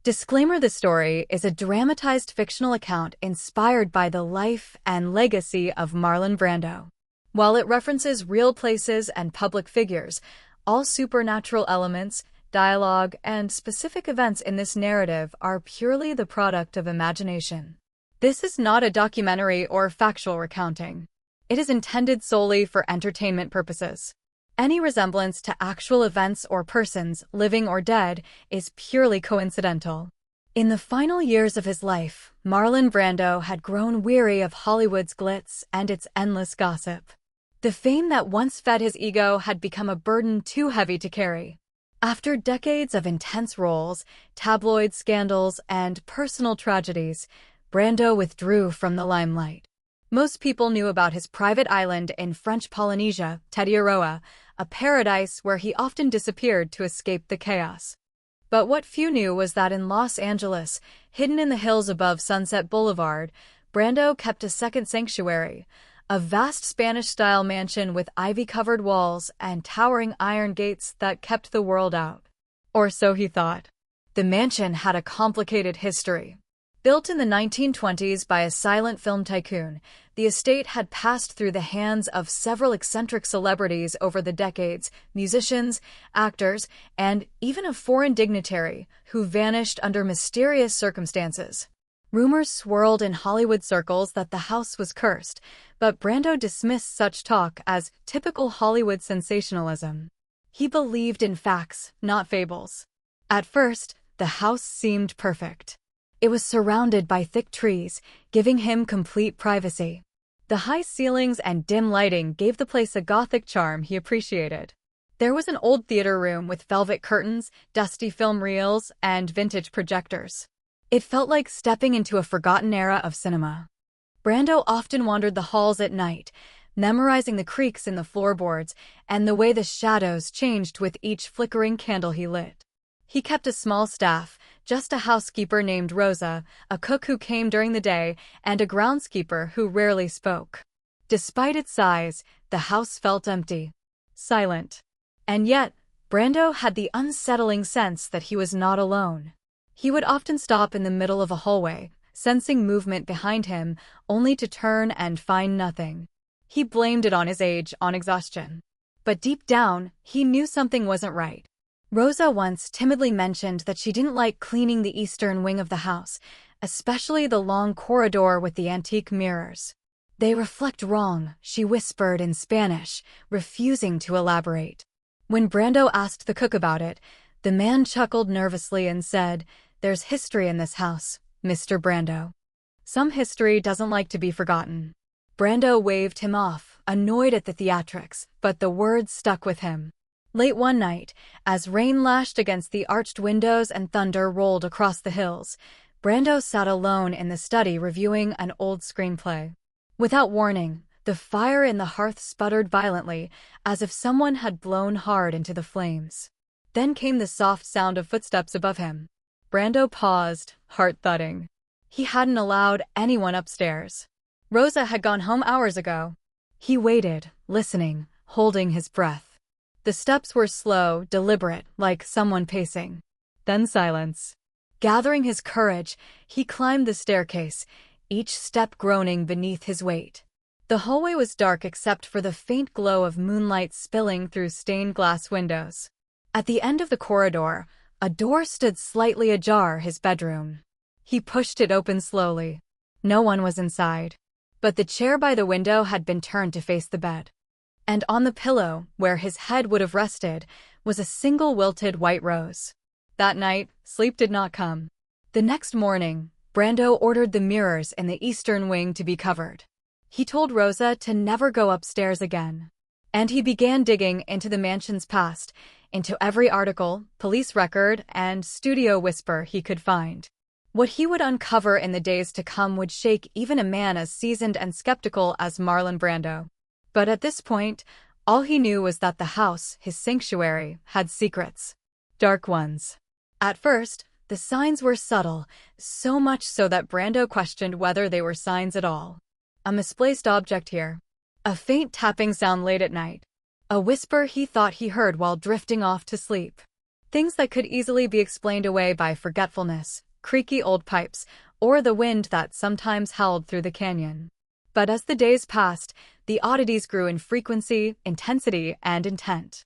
Disclaimer: this story is a dramatized fictional account inspired by the life and legacy of Marlon Brando. While it references real places and public figures, all supernatural elements, dialogue, and specific events in this narrative are purely the product of imagination. This is not a documentary or factual recounting. It is intended solely for entertainment purposes. Any resemblance to actual events or persons, living or dead, is purely coincidental. In the final years of his life, Marlon Brando had grown weary of Hollywood's glitz and its endless gossip. The fame that once fed his ego had become a burden too heavy to carry. After decades of intense roles, tabloid scandals, and personal tragedies, Brando withdrew from the limelight. Most people knew about his private island in French Polynesia, Tetiaroa, a paradise where he often disappeared to escape the chaos. But what few knew was that in Los Angeles, hidden in the hills above Sunset Boulevard, Brando kept a second sanctuary, a vast Spanish-style mansion with ivy-covered walls and towering iron gates that kept the world out. Or so he thought. The mansion had a complicated history. Built in the 1920s by a silent film tycoon, the estate had passed through the hands of several eccentric celebrities over the decades, musicians, actors, and even a foreign dignitary who vanished under mysterious circumstances. Rumors swirled in Hollywood circles that the house was cursed, but Brando dismissed such talk as typical Hollywood sensationalism. He believed in facts, not fables. At first, the house seemed perfect. It was surrounded by thick trees, giving him complete privacy. The high ceilings and dim lighting gave the place a gothic charm he appreciated. There was an old theater room with velvet curtains, dusty film reels, and vintage projectors. It felt like stepping into a forgotten era of cinema. Brando often wandered the halls at night, memorizing the creaks in the floorboards and the way the shadows changed with each flickering candle he lit. He kept a small staff, just a housekeeper named Rosa, a cook who came during the day, and a groundskeeper who rarely spoke. Despite its size, the house felt empty, silent. And yet, Brando had the unsettling sense that he was not alone. He would often stop in the middle of a hallway, sensing movement behind him, only to turn and find nothing. He blamed it on his age, on exhaustion. But deep down, he knew something wasn't right. Rosa once timidly mentioned that she didn't like cleaning the eastern wing of the house, especially the long corridor with the antique mirrors. "They reflect wrong," she whispered in Spanish, refusing to elaborate. When Brando asked the cook about it, the man chuckled nervously and said, "There's history in this house, Mr. Brando. Some history doesn't like to be forgotten." Brando waved him off, annoyed at the theatrics, but the words stuck with him. Late one night, as rain lashed against the arched windows and thunder rolled across the hills, Brando sat alone in the study reviewing an old screenplay. Without warning, the fire in the hearth sputtered violently, as if someone had blown hard into the flames. Then came the soft sound of footsteps above him. Brando paused, heart thudding. He hadn't allowed anyone upstairs. Rosa had gone home hours ago. He waited, listening, holding his breath. The steps were slow, deliberate, like someone pacing. Then silence. Gathering his courage, he climbed the staircase, each step groaning beneath his weight. The hallway was dark except for the faint glow of moonlight spilling through stained glass windows. At the end of the corridor, a door stood slightly ajar, his bedroom. He pushed it open slowly. No one was inside. But the chair by the window had been turned to face the bed. And on the pillow, where his head would have rested, was a single wilted white rose. That night, sleep did not come. The next morning, Brando ordered the mirrors in the eastern wing to be covered. He told Rosa to never go upstairs again. And he began digging into the mansion's past, into every article, police record, and studio whisper he could find. What he would uncover in the days to come would shake even a man as seasoned and skeptical as Marlon Brando. But at this point, all he knew was that the house, his sanctuary, had secrets. Dark ones. At first, the signs were subtle, so much so that Brando questioned whether they were signs at all. A misplaced object here. A faint tapping sound late at night. A whisper he thought he heard while drifting off to sleep. Things that could easily be explained away by forgetfulness, creaky old pipes, or the wind that sometimes howled through the canyon. But as the days passed, the oddities grew in frequency, intensity, and intent.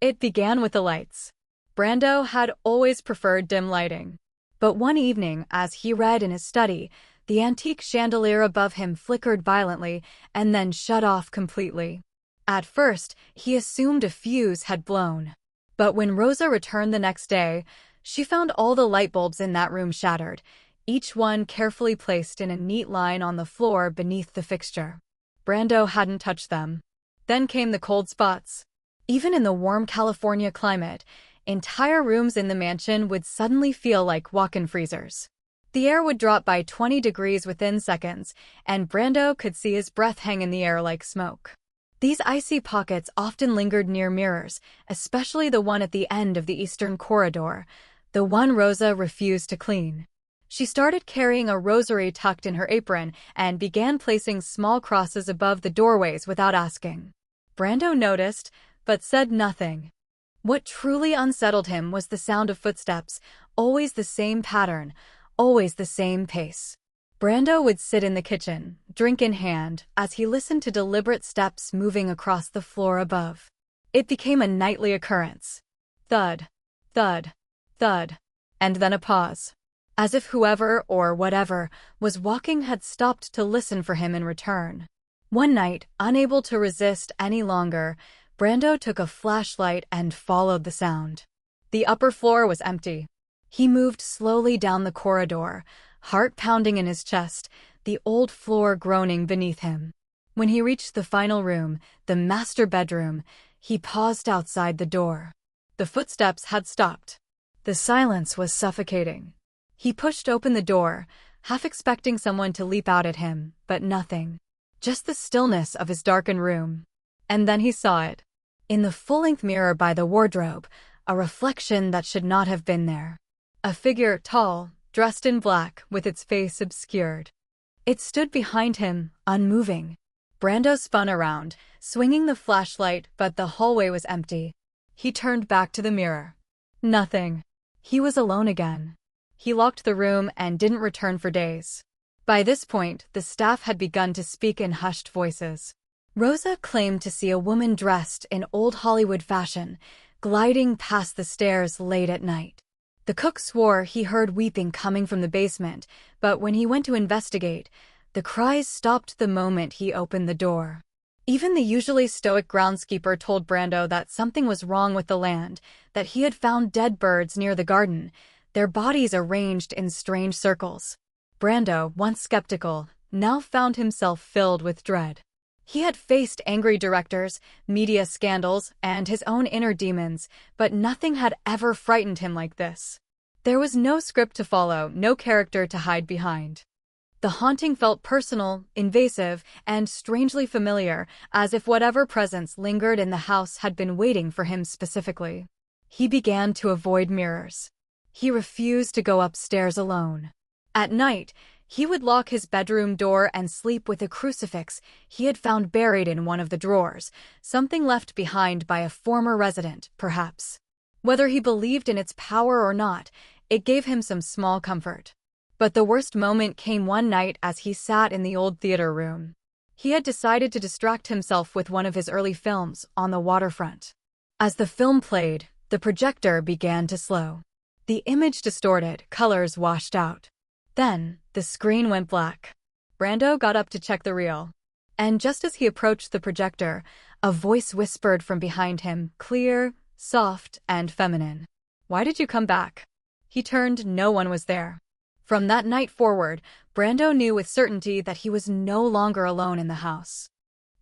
It began with the lights. Brando had always preferred dim lighting. But one evening, as he read in his study, the antique chandelier above him flickered violently and then shut off completely. At first, he assumed a fuse had blown. But when Rosa returned the next day, she found all the light bulbs in that room shattered, each one carefully placed in a neat line on the floor beneath the fixture. Brando hadn't touched them. Then came the cold spots. Even in the warm California climate, entire rooms in the mansion would suddenly feel like walk-in freezers. The air would drop by 20 degrees within seconds, and Brando could see his breath hang in the air like smoke. These icy pockets often lingered near mirrors, especially the one at the end of the eastern corridor, the one Rosa refused to clean. She started carrying a rosary tucked in her apron and began placing small crosses above the doorways without asking. Brando noticed, but said nothing. What truly unsettled him was the sound of footsteps, always the same pattern, always the same pace. Brando would sit in the kitchen, drink in hand, as he listened to deliberate steps moving across the floor above. It became a nightly occurrence. Thud, thud, thud, and then a pause. As if whoever or whatever was walking had stopped to listen for him in return. One night, unable to resist any longer, Brando took a flashlight and followed the sound. The upper floor was empty. He moved slowly down the corridor, heart pounding in his chest, the old floor groaning beneath him. When he reached the final room, the master bedroom, he paused outside the door. The footsteps had stopped. The silence was suffocating. He pushed open the door, half expecting someone to leap out at him, but nothing. Just the stillness of his darkened room. And then he saw it. In the full-length mirror by the wardrobe, a reflection that should not have been there. A figure tall, dressed in black, with its face obscured. It stood behind him, unmoving. Brando spun around, swinging the flashlight, but the hallway was empty. He turned back to the mirror. Nothing. He was alone again. He locked the room and didn't return for days. By this point, the staff had begun to speak in hushed voices. Rosa claimed to see a woman dressed in old Hollywood fashion, gliding past the stairs late at night. The cook swore he heard weeping coming from the basement, but when he went to investigate, the cries stopped the moment he opened the door. Even the usually stoic groundskeeper told Brando that something was wrong with the land, that he had found dead birds near the garden, their bodies arranged in strange circles. Brando, once skeptical, now found himself filled with dread. He had faced angry directors, media scandals, and his own inner demons, but nothing had ever frightened him like this. There was no script to follow, no character to hide behind. The haunting felt personal, invasive, and strangely familiar, as if whatever presence lingered in the house had been waiting for him specifically. He began to avoid mirrors. He refused to go upstairs alone. At night, he would lock his bedroom door and sleep with a crucifix he had found buried in one of the drawers, something left behind by a former resident, perhaps. Whether he believed in its power or not, it gave him some small comfort. But the worst moment came one night as he sat in the old theater room. He had decided to distract himself with one of his early films, On the Waterfront. As the film played, the projector began to slow. The image distorted, colors washed out. Then, the screen went black. Brando got up to check the reel. And just as he approached the projector, a voice whispered from behind him, clear, soft, and feminine. "Why did you come back?" He turned, no one was there. From that night forward, Brando knew with certainty that he was no longer alone in the house.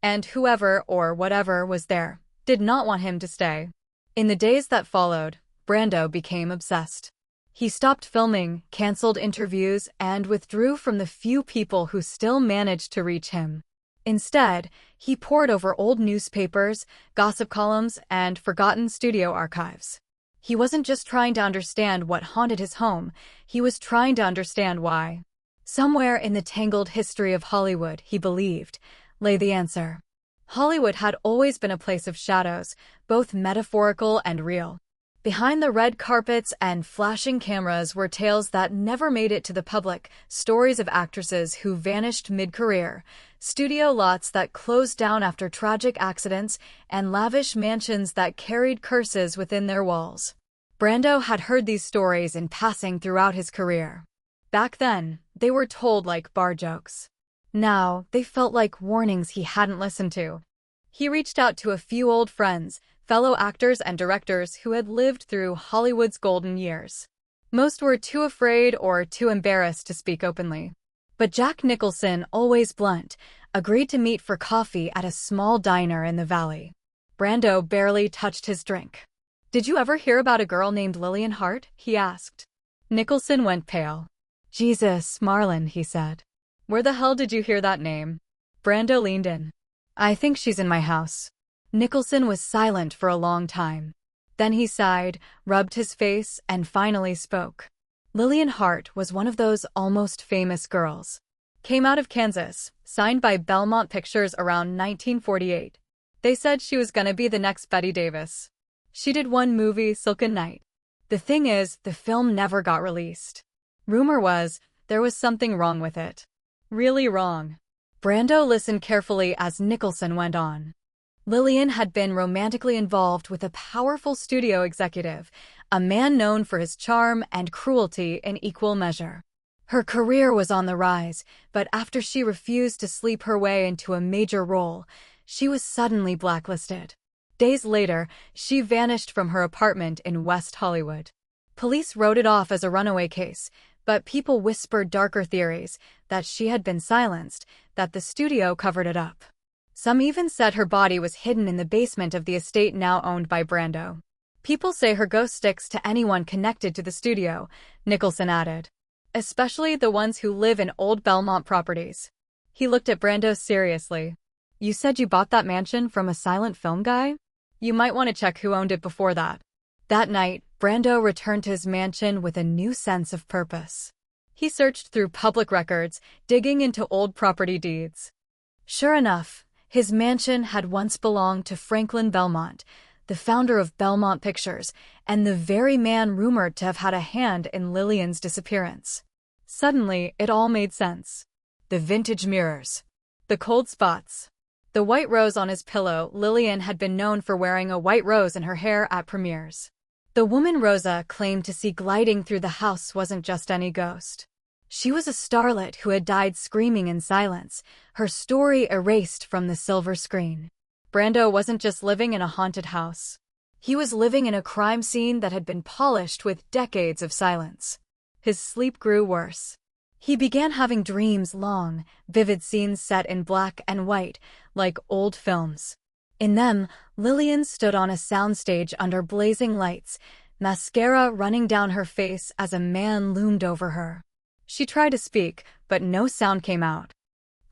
And whoever or whatever was there did not want him to stay. In the days that followed, Brando became obsessed. He stopped filming, canceled interviews, and withdrew from the few people who still managed to reach him. Instead, he pored over old newspapers, gossip columns, and forgotten studio archives. He wasn't just trying to understand what haunted his home, he was trying to understand why. Somewhere in the tangled history of Hollywood, he believed, lay the answer. Hollywood had always been a place of shadows, both metaphorical and real. Behind the red carpets and flashing cameras were tales that never made it to the public, stories of actresses who vanished mid-career, studio lots that closed down after tragic accidents, and lavish mansions that carried curses within their walls. Brando had heard these stories in passing throughout his career. Back then, they were told like bar jokes. Now, they felt like warnings he hadn't listened to. He reached out to a few old friends, fellow actors and directors who had lived through Hollywood's golden years. Most were too afraid or too embarrassed to speak openly. But Jack Nicholson, always blunt, agreed to meet for coffee at a small diner in the valley. Brando barely touched his drink. "Did you ever hear about a girl named Lillian Hart?" he asked. Nicholson went pale. "Jesus, Marlon," he said. "Where the hell did you hear that name?" Brando leaned in. "I think she's in my house." Nicholson was silent for a long time. Then he sighed, rubbed his face, and finally spoke. Lillian Hart was one of those almost famous girls. Came out of Kansas, signed by Belmont Pictures around 1948. They said she was gonna be the next Bette Davis. She did one movie, Silken Night. The thing is, the film never got released. Rumor was, there was something wrong with it. Really wrong. Brando listened carefully as Nicholson went on. Lillian had been romantically involved with a powerful studio executive, a man known for his charm and cruelty in equal measure. Her career was on the rise, but after she refused to sleep her way into a major role, she was suddenly blacklisted. Days later, she vanished from her apartment in West Hollywood. Police wrote it off as a runaway case, but people whispered darker theories, that she had been silenced, that the studio covered it up. Some even said her body was hidden in the basement of the estate now owned by Brando. "People say her ghost sticks to anyone connected to the studio," Nicholson added. "Especially the ones who live in old Belmont properties." He looked at Brando seriously. "You said you bought that mansion from a silent film guy? You might want to check who owned it before that." That night, Brando returned to his mansion with a new sense of purpose. He searched through public records, digging into old property deeds. Sure enough, his mansion had once belonged to Franklin Belmont, the founder of Belmont Pictures, and the very man rumored to have had a hand in Lillian's disappearance. Suddenly, it all made sense. The vintage mirrors. The cold spots. The white rose on his pillow. Lillian had been known for wearing a white rose in her hair at premieres. The woman Rosa claimed to see gliding through the house wasn't just any ghost. She was a starlet who had died screaming in silence, her story erased from the silver screen. Brando wasn't just living in a haunted house. He was living in a crime scene that had been polished with decades of silence. His sleep grew worse. He began having dreams, long, vivid scenes set in black and white, like old films. In them, Lillian stood on a soundstage under blazing lights, mascara running down her face as a man loomed over her. She tried to speak, but no sound came out.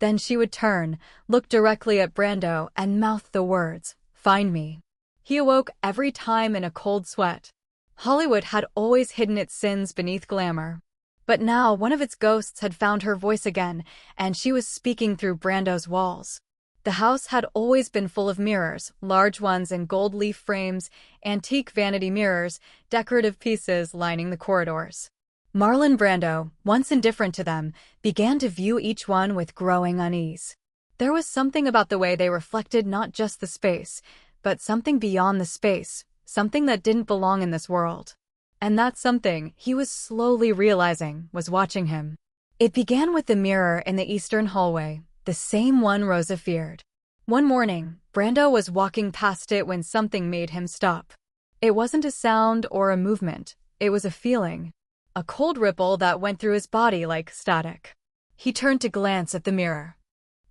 Then she would turn, look directly at Brando, and mouth the words, "Find me." He awoke every time in a cold sweat. Hollywood had always hidden its sins beneath glamour. But now one of its ghosts had found her voice again, and she was speaking through Brando's walls. The house had always been full of mirrors, large ones in gold leaf frames, antique vanity mirrors, decorative pieces lining the corridors. Marlon Brando, once indifferent to them, began to view each one with growing unease. There was something about the way they reflected not just the space, but something beyond the space, something that didn't belong in this world. And that something, he was slowly realizing, was watching him. It began with the mirror in the eastern hallway, the same one Rosa feared. One morning, Brando was walking past it when something made him stop. It wasn't a sound or a movement, it was a feeling. A cold ripple that went through his body like static. He turned to glance at the mirror.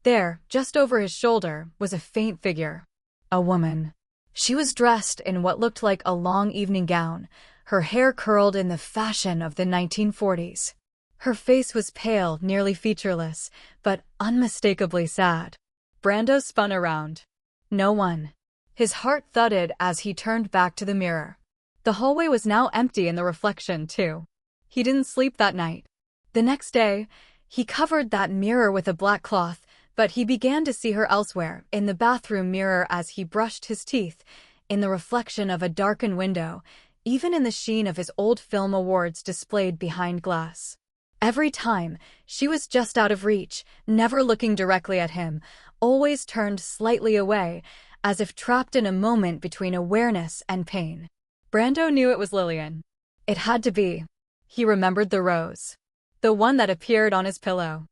There, just over his shoulder, was a faint figure. A woman. She was dressed in what looked like a long evening gown, her hair curled in the fashion of the 1940s. Her face was pale, nearly featureless, but unmistakably sad. Brando spun around. No one. His heart thudded as he turned back to the mirror. The hallway was now empty in the reflection, too. He didn't sleep that night. The next day, he covered that mirror with a black cloth, but he began to see her elsewhere, in the bathroom mirror as he brushed his teeth, in the reflection of a darkened window, even in the sheen of his old film awards displayed behind glass. Every time, she was just out of reach, never looking directly at him, always turned slightly away, as if trapped in a moment between awareness and pain. Brando knew it was Lillian. It had to be. He remembered the rose. The one that appeared on his pillow.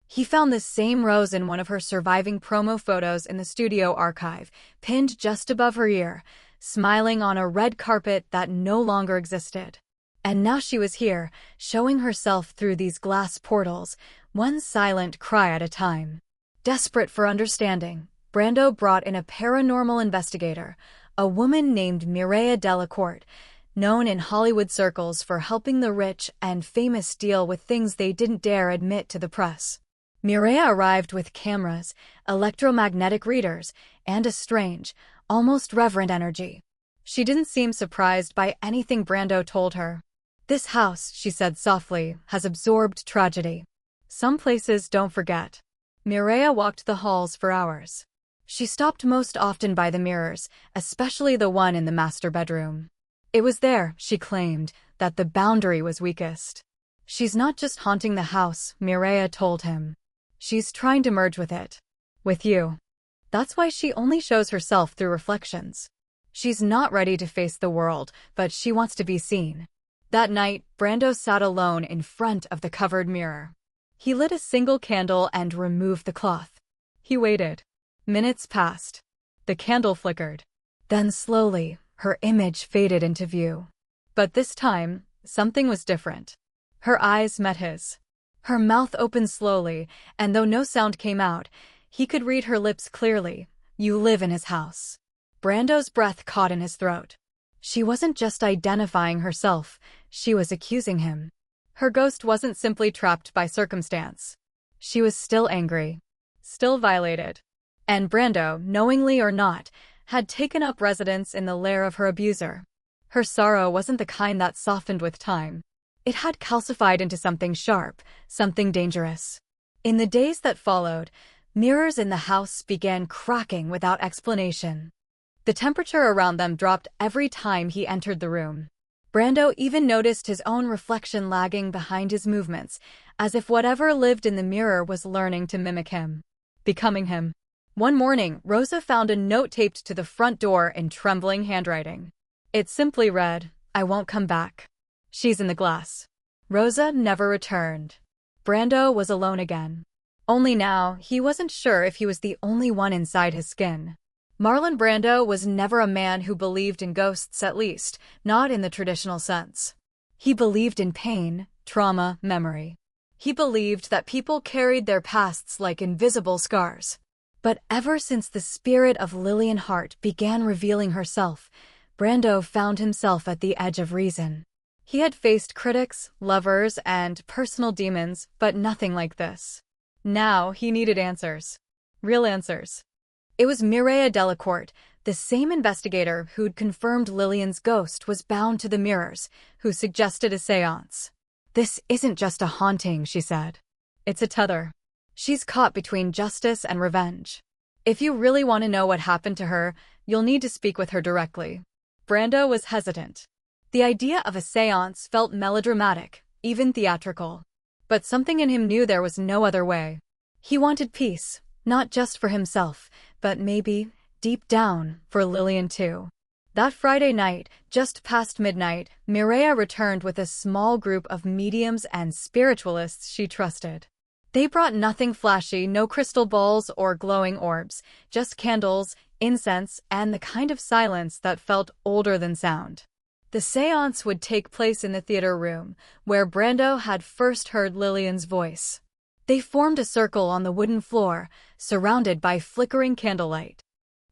He found the same rose in one of her surviving promo photos in the studio archive, pinned just above her ear, smiling on a red carpet that no longer existed. And now she was here, showing herself through these glass portals, one silent cry at a time. Desperate for understanding, Brando brought in a paranormal investigator, a woman named Mireia Delacourt, known in Hollywood circles for helping the rich and famous deal with things they didn't dare admit to the press. Mireia arrived with cameras, electromagnetic readers, and a strange, almost reverent energy. She didn't seem surprised by anything Brando told her. "This house," she said softly, "has absorbed tragedy. Some places don't forget." Mireia walked the halls for hours. She stopped most often by the mirrors, especially the one in the master bedroom. It was there, she claimed, that the boundary was weakest. "She's not just haunting the house," Mireia told him. "She's trying to merge with it. With you. That's why she only shows herself through reflections. She's not ready to face the world, but she wants to be seen." That night, Brando sat alone in front of the covered mirror. He lit a single candle and removed the cloth. He waited. Minutes passed. The candle flickered. Then slowly, her image faded into view. But this time, something was different. Her eyes met his. Her mouth opened slowly, and though no sound came out, he could read her lips clearly. "You live in his house." Brando's breath caught in his throat. She wasn't just identifying herself, she was accusing him. Her ghost wasn't simply trapped by circumstance. She was still angry. Still violated. And Brando, knowingly or not, had taken up residence in the lair of her abuser. Her sorrow wasn't the kind that softened with time. It had calcified into something sharp, something dangerous. In the days that followed, mirrors in the house began cracking without explanation. The temperature around them dropped every time he entered the room. Brando even noticed his own reflection lagging behind his movements, as if whatever lived in the mirror was learning to mimic him. Becoming him. One morning, Rosa found a note taped to the front door in trembling handwriting. It simply read, "I won't come back. She's in the glass." Rosa never returned. Brando was alone again. Only now, he wasn't sure if he was the only one inside his skin. Marlon Brando was never a man who believed in ghosts, at least, not in the traditional sense. He believed in pain, trauma, memory. He believed that people carried their pasts like invisible scars. But ever since the spirit of Lillian Hart began revealing herself, Brando found himself at the edge of reason. He had faced critics, lovers, and personal demons, but nothing like this. Now he needed answers. Real answers. It was Mireia Delacourt, the same investigator who'd confirmed Lillian's ghost was bound to the mirrors, who suggested a séance. "This isn't just a haunting," she said. "It's a tether. She's caught between justice and revenge. If you really want to know what happened to her, you'll need to speak with her directly." Brando was hesitant. The idea of a séance felt melodramatic, even theatrical. But something in him knew there was no other way. He wanted peace, not just for himself, but maybe, deep down, for Lillian too. That Friday night, just past midnight, Mireia returned with a small group of mediums and spiritualists she trusted. They brought nothing flashy, no crystal balls or glowing orbs, just candles, incense, and the kind of silence that felt older than sound. The séance would take place in the theater room, where Brando had first heard Lillian's voice. They formed a circle on the wooden floor, surrounded by flickering candlelight.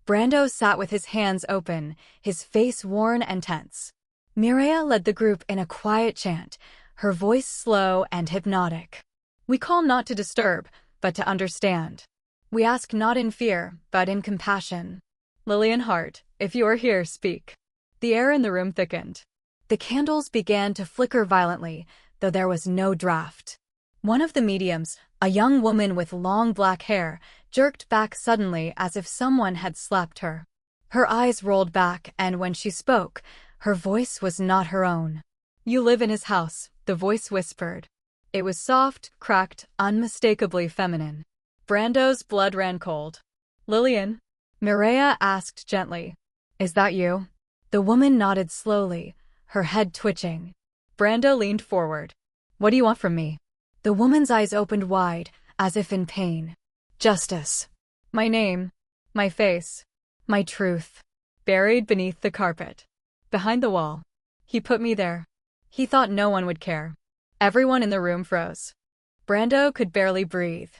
Brando sat with his hands open, his face worn and tense. Mireia led the group in a quiet chant, her voice slow and hypnotic. "We call not to disturb, but to understand. We ask not in fear, but in compassion. Lillian Hart, if you are here, speak." The air in the room thickened. The candles began to flicker violently, though there was no draft. One of the mediums, a young woman with long black hair, jerked back suddenly as if someone had slapped her. Her eyes rolled back, and when she spoke, Her voice was not her own. "You live in his house," the voice whispered. It was soft, cracked, unmistakably feminine. Brando's blood ran cold. "Lillian?" Mireya asked gently. "Is that you?" The woman nodded slowly, her head twitching. Brando leaned forward. "What do you want from me?" The woman's eyes opened wide, as if in pain. "Justice. My name, my face, my truth, buried beneath the carpet. Behind the wall. He put me there. He thought no one would care." Everyone in the room froze. Brando could barely breathe.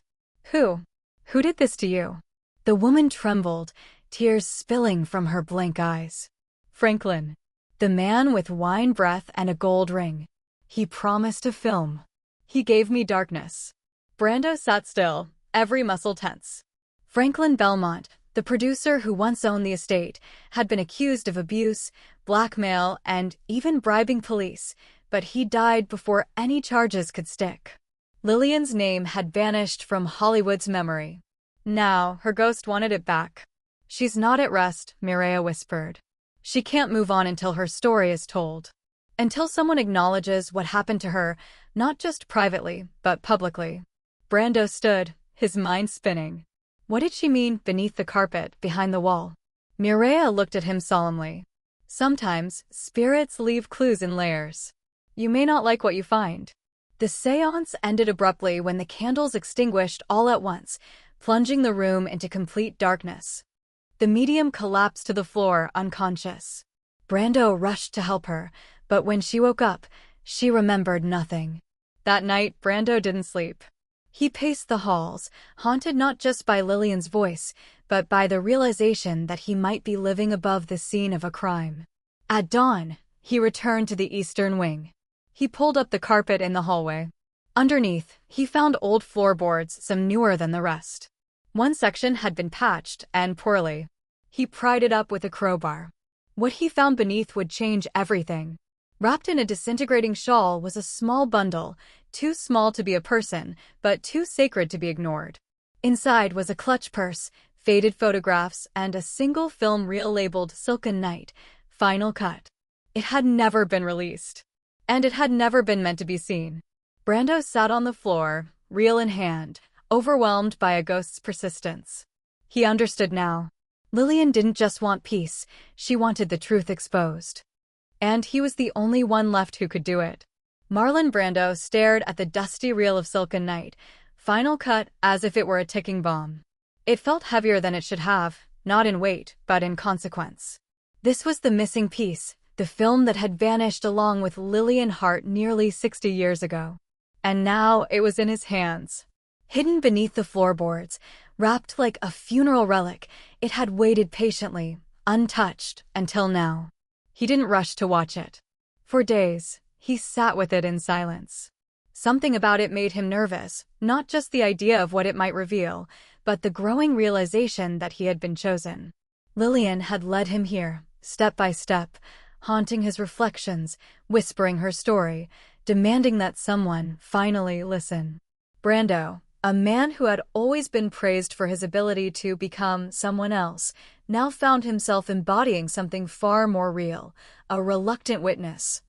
Who? Who did this to you?" The woman trembled, tears spilling from her blank eyes. "Franklin. The man with wine breath and a gold ring. He promised a film. He gave me darkness." Brando sat still, every muscle tense. Franklin Belmont, the producer who once owned the estate, had been accused of abuse, blackmail, and even bribing police, but he died before any charges could stick. Lillian's name had vanished from Hollywood's memory. Now, her ghost wanted it back. "She's not at rest," Mireya whispered. "She can't move on until her story is told. Until someone acknowledges what happened to her, not just privately, but publicly." Brando stood, his mind spinning. What did she mean, beneath the carpet, behind the wall? Mireya looked at him solemnly. "Sometimes, spirits leave clues in layers. You may not like what you find." The séance ended abruptly when the candles extinguished all at once, plunging the room into complete darkness. The medium collapsed to the floor, unconscious. Brando rushed to help her, but when she woke up, she remembered nothing. That night, Brando didn't sleep. He paced the halls, haunted not just by Lillian's voice, but by the realization that he might be living above the scene of a crime. At dawn, he returned to the eastern wing. He pulled up the carpet in the hallway. Underneath, he found old floorboards, some newer than the rest. One section had been patched, and poorly. He pried it up with a crowbar. What he found beneath would change everything. Wrapped in a disintegrating shawl was a small bundle, too small to be a person, but too sacred to be ignored. Inside was a clutch purse, faded photographs, and a single film reel labeled Silken Night, Final Cut. It had never been released. And it had never been meant to be seen. Brando sat on the floor, reel in hand, overwhelmed by a ghost's persistence. He understood now. Lillian didn't just want peace, she wanted the truth exposed. And he was the only one left who could do it. Marlon Brando stared at the dusty reel of Silken Night, Final Cut, as if it were a ticking bomb. It felt heavier than it should have, not in weight, but in consequence. This was the missing piece, the film that had vanished along with Lillian Hart nearly 60 years ago. And now it was in his hands. Hidden beneath the floorboards, wrapped like a funeral relic, it had waited patiently, untouched, until now. He didn't rush to watch it. For days, he sat with it in silence. Something about it made him nervous, not just the idea of what it might reveal, but the growing realization that he had been chosen. Lillian had led him here, step by step, haunting his reflections, whispering her story, demanding that someone finally listen. Brando, a man who had always been praised for his ability to become someone else, now found himself embodying something far more real, a reluctant witness.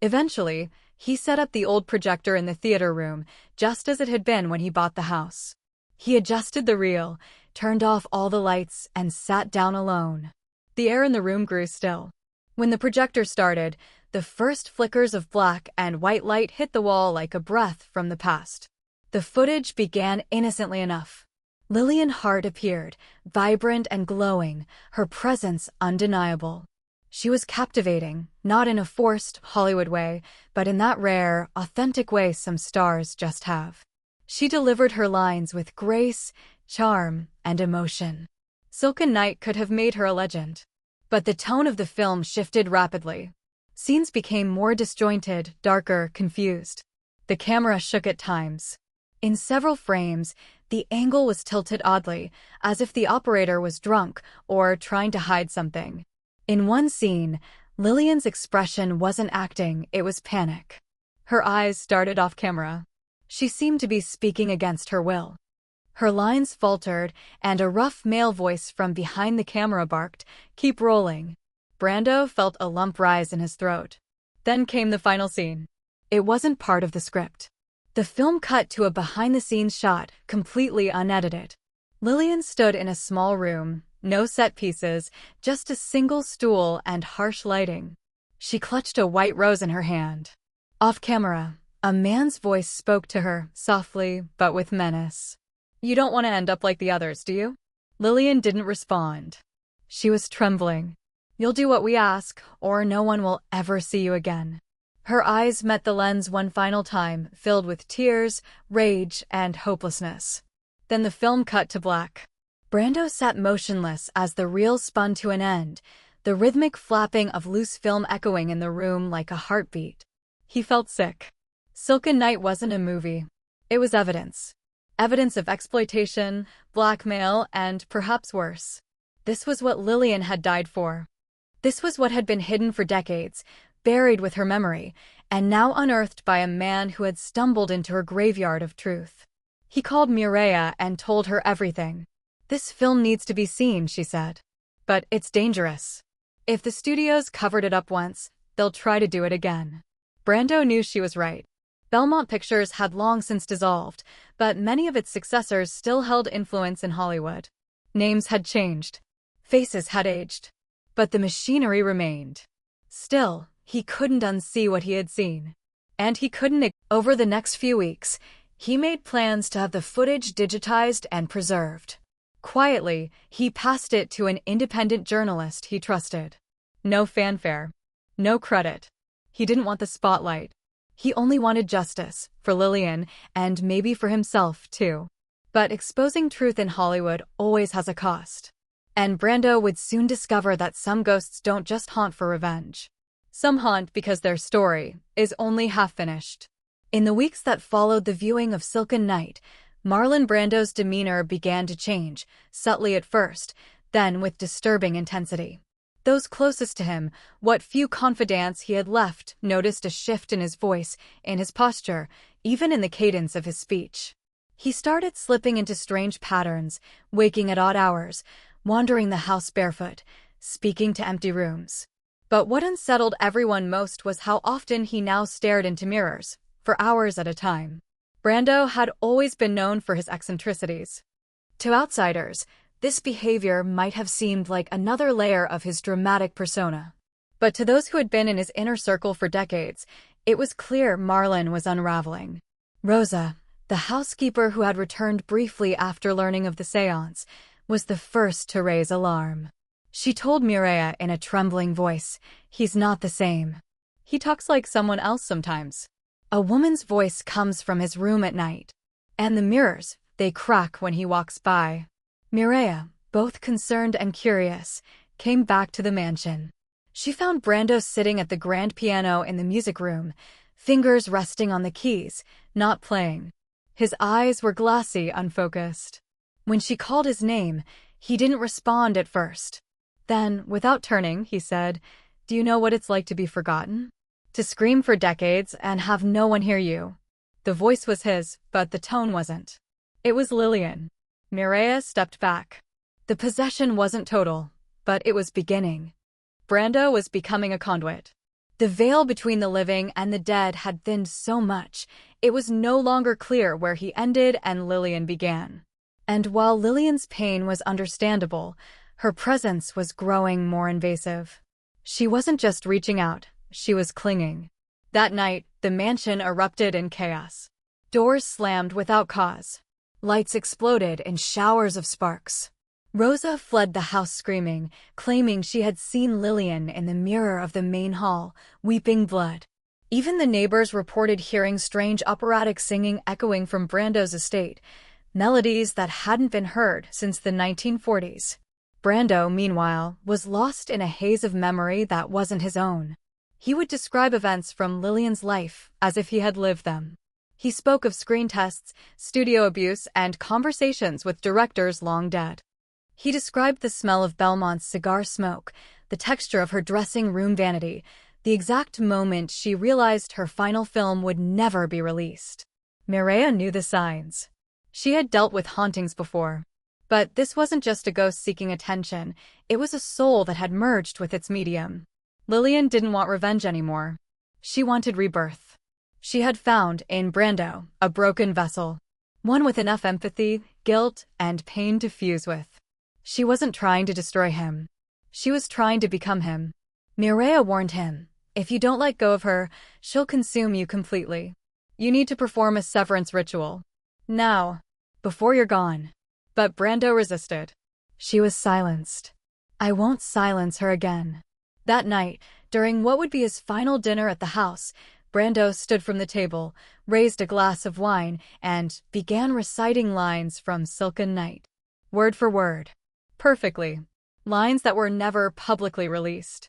Eventually, he set up the old projector in the theater room, just as it had been when he bought the house. He adjusted the reel, turned off all the lights, and sat down alone. The air in the room grew still. When the projector started, the first flickers of black and white light hit the wall like a breath from the past. The footage began innocently enough. Lillian Hart appeared, vibrant and glowing, her presence undeniable. She was captivating, not in a forced Hollywood way, but in that rare, authentic way some stars just have. She delivered her lines with grace, charm, and emotion. Silken Night could have made her a legend. But the tone of the film shifted rapidly. Scenes became more disjointed, darker, confused. The camera shook at times. In several frames, the angle was tilted oddly, as if the operator was drunk or trying to hide something. In one scene, Lillian's expression wasn't acting, it was panic. Her eyes started off camera. She seemed to be speaking against her will. Her lines faltered, and a rough male voice from behind the camera barked, "Keep rolling." Brando felt a lump rise in his throat. Then came the final scene. It wasn't part of the script. The film cut to a behind-the-scenes shot, completely unedited. Lillian stood in a small room, no set pieces, just a single stool and harsh lighting. She clutched a white rose in her hand. Off camera, a man's voice spoke to her, softly but with menace. "You don't want to end up like the others, do you?" Lillian didn't respond. She was trembling. "You'll do what we ask, or no one will ever see you again." Her eyes met the lens one final time, filled with tears, rage, and hopelessness. Then the film cut to black. Brando sat motionless as the reel spun to an end, the rhythmic flapping of loose film echoing in the room like a heartbeat. He felt sick. Silken Night wasn't a movie. It was evidence. Evidence of exploitation, blackmail, and perhaps worse. This was what Lillian had died for. This was what had been hidden for decades, buried with her memory, and now unearthed by a man who had stumbled into her graveyard of truth. He called Mireya and told her everything. "This film needs to be seen," she said. "But it's dangerous. If the studios covered it up once, they'll try to do it again." Brando knew she was right. Belmont Pictures had long since dissolved, but many of its successors still held influence in Hollywood. Names had changed. Faces had aged. But the machinery remained. Still, he couldn't unsee what he had seen. And he couldn't. Over the next few weeks, he made plans to have the footage digitized and preserved. Quietly, he passed it to an independent journalist he trusted. No fanfare. No credit. He didn't want the spotlight. He only wanted justice, for Lillian, and maybe for himself, too. But exposing truth in Hollywood always has a cost. And Brando would soon discover that some ghosts don't just haunt for revenge. Some haunt because their story is only half finished. In the weeks that followed the viewing of Silken Night, Marlon Brando's demeanor began to change, subtly at first, then with disturbing intensity. Those closest to him, what few confidants he had left, noticed a shift in his voice, in his posture, even in the cadence of his speech. He started slipping into strange patterns, waking at odd hours, wandering the house barefoot, speaking to empty rooms. But what unsettled everyone most was how often he now stared into mirrors, for hours at a time. Brando had always been known for his eccentricities. To outsiders, this behavior might have seemed like another layer of his dramatic persona. But to those who had been in his inner circle for decades, it was clear Marlon was unraveling. Rosa, the housekeeper who had returned briefly after learning of the séance, was the first to raise alarm. She told Mireya in a trembling voice, "He's not the same. He talks like someone else sometimes. A woman's voice comes from his room at night. And the mirrors, they crack when he walks by." Mireya, both concerned and curious, came back to the mansion. She found Brando sitting at the grand piano in the music room, fingers resting on the keys, not playing. His eyes were glassy, unfocused. When she called his name, he didn't respond at first. Then, without turning, he said, "Do you know what it's like to be forgotten? To scream for decades and have no one hear you?" The voice was his, but the tone wasn't. It was Lillian. Mireya stepped back. The possession wasn't total, but it was beginning. Brando was becoming a conduit. The veil between the living and the dead had thinned so much, it was no longer clear where he ended and Lillian began. And while Lillian's pain was understandable, her presence was growing more invasive. She wasn't just reaching out, she was clinging. That night, the mansion erupted in chaos. Doors slammed without cause. Lights exploded in showers of sparks. Rosa fled the house screaming, claiming she had seen Lillian in the mirror of the main hall, weeping blood. Even the neighbors reported hearing strange operatic singing echoing from Brando's estate, melodies that hadn't been heard since the 1940s. Brando, meanwhile, was lost in a haze of memory that wasn't his own. He would describe events from Lillian's life as if he had lived them. He spoke of screen tests, studio abuse, and conversations with directors long dead. He described the smell of Belmont's cigar smoke, the texture of her dressing room vanity, the exact moment she realized her final film would never be released. Mireya knew the signs. She had dealt with hauntings before. But this wasn't just a ghost seeking attention, it was a soul that had merged with its medium. Lillian didn't want revenge anymore. She wanted rebirth. She had found, in Brando, a broken vessel. One with enough empathy, guilt, and pain to fuse with. She wasn't trying to destroy him. She was trying to become him. Mireia warned him, if you don't let go of her, she'll consume you completely. You need to perform a severance ritual. Now. Before you're gone. But Brando resisted. She was silenced. I won't silence her again. That night, during what would be his final dinner at the house, Brando stood from the table, raised a glass of wine, and began reciting lines from Silken Night. Word for word. Perfectly. Lines that were never publicly released.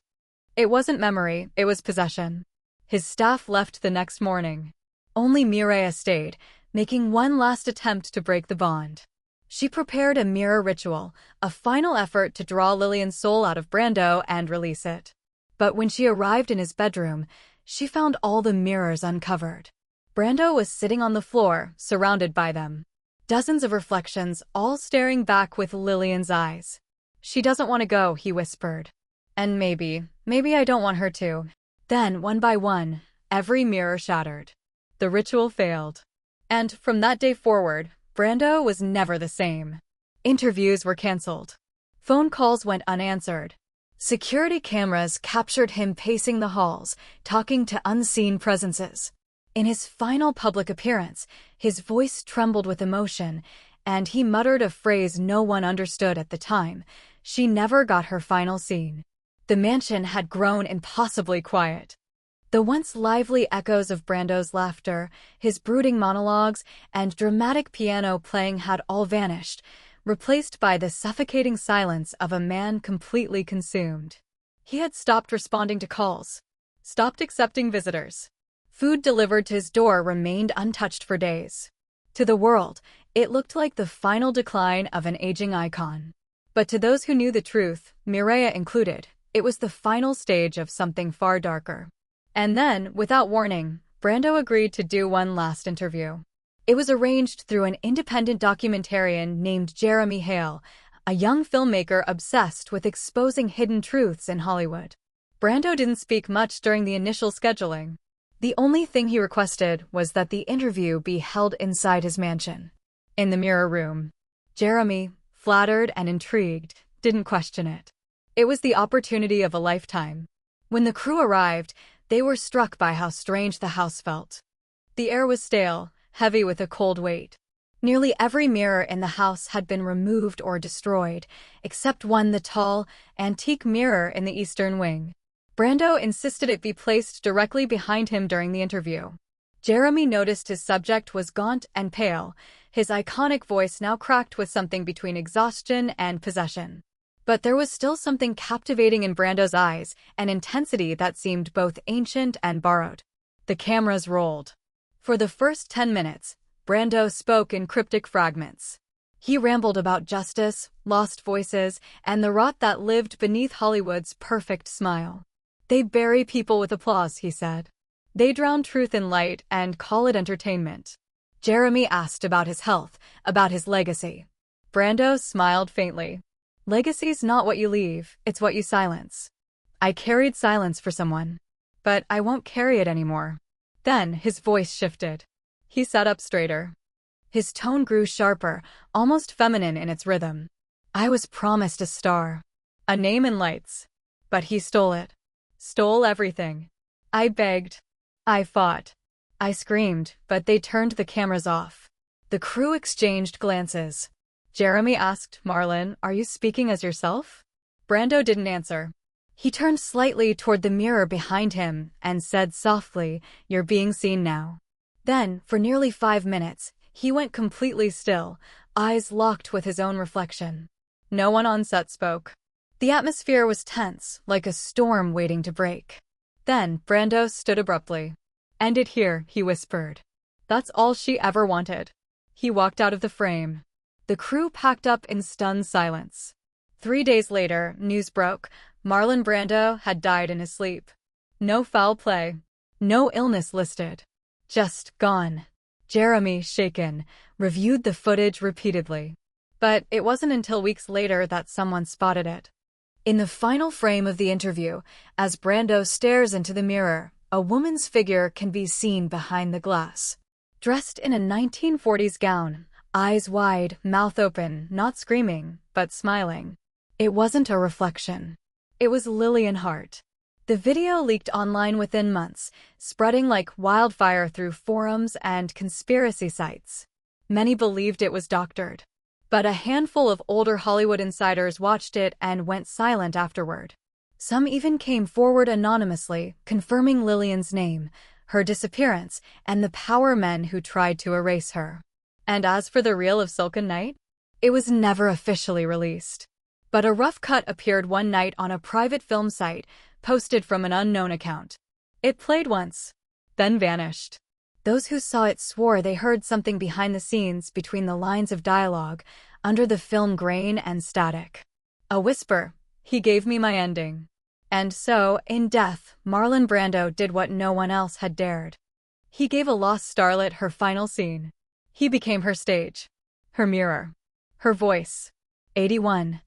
It wasn't memory, it was possession. His staff left the next morning. Only Mireia stayed, making one last attempt to break the bond. She prepared a mirror ritual, a final effort to draw Lillian's soul out of Brando and release it. But when she arrived in his bedroom, she found all the mirrors uncovered. Brando was sitting on the floor, surrounded by them. Dozens of reflections, all staring back with Lillian's eyes. She doesn't want to go, he whispered. And maybe I don't want her to. Then, one by one, every mirror shattered. The ritual failed. And from that day forward, Brando was never the same. Interviews were canceled. Phone calls went unanswered. Security cameras captured him pacing the halls, talking to unseen presences. In his final public appearance, his voice trembled with emotion, and he muttered a phrase no one understood at the time. She never got her final scene. The mansion had grown impossibly quiet. The once lively echoes of Brando's laughter, his brooding monologues, and dramatic piano playing had all vanished, replaced by the suffocating silence of a man completely consumed. He had stopped responding to calls, stopped accepting visitors. Food delivered to his door remained untouched for days. To the world, it looked like the final decline of an aging icon. But to those who knew the truth, Mireia included, it was the final stage of something far darker. And then, without warning, Brando agreed to do one last interview. It was arranged through an independent documentarian named Jeremy Hale, a young filmmaker obsessed with exposing hidden truths in Hollywood. Brando didn't speak much during the initial scheduling. The only thing he requested was that the interview be held inside his mansion. In the mirror room. Jeremy, flattered and intrigued, didn't question it. It was the opportunity of a lifetime. When the crew arrived, they were struck by how strange the house felt. The air was stale, heavy with a cold weight. Nearly every mirror in the house had been removed or destroyed, except one, the tall, antique mirror in the eastern wing. Brando insisted it be placed directly behind him during the interview. Jeremy noticed his subject was gaunt and pale, his iconic voice now cracked with something between exhaustion and possession. But there was still something captivating in Brando's eyes, an intensity that seemed both ancient and borrowed. The cameras rolled. For the first 10 minutes, Brando spoke in cryptic fragments. He rambled about justice, lost voices, and the rot that lived beneath Hollywood's perfect smile. They bury people with applause, he said. They drown truth in light and call it entertainment. Jeremy asked about his health, about his legacy. Brando smiled faintly. Legacy's not what you leave, it's what you silence. I carried silence for someone. But I won't carry it anymore. Then his voice shifted. He sat up straighter. His tone grew sharper, almost feminine in its rhythm. I was promised a star. A name and lights. But he stole it. Stole everything. I begged. I fought. I screamed, but they turned the cameras off. The crew exchanged glances. Jeremy asked Marlon, "Are you speaking as yourself?" Brando didn't answer. He turned slightly toward the mirror behind him and said softly, "You're being seen now." Then, for nearly 5 minutes, he went completely still, eyes locked with his own reflection. No one on set spoke. The atmosphere was tense, like a storm waiting to break. Then, Brando stood abruptly. "End it here," he whispered. That's all she ever wanted. He walked out of the frame. The crew packed up in stunned silence. 3 days later, news broke. Marlon Brando had died in his sleep. No foul play. No illness listed. Just gone. Jeremy, shaken, reviewed the footage repeatedly. But it wasn't until weeks later that someone spotted it. In the final frame of the interview, as Brando stares into the mirror, a woman's figure can be seen behind the glass. Dressed in a 1940s gown, eyes wide, mouth open, not screaming, but smiling. It wasn't a reflection. It was Lillian Hart. The video leaked online within months, spreading like wildfire through forums and conspiracy sites. Many believed it was doctored. But a handful of older Hollywood insiders watched it and went silent afterward. Some even came forward anonymously, confirming Lillian's name, her disappearance, and the power men who tried to erase her. And as for the reel of Silken Night, it was never officially released. But a rough cut appeared one night on a private film site, posted from an unknown account. It played once, then vanished. Those who saw it swore they heard something behind the scenes between the lines of dialogue, under the film grain and static. A whisper, "He gave me my ending." And so, in death, Marlon Brando did what no one else had dared. He gave a lost starlet her final scene. He became her stage, her mirror, her voice. 81.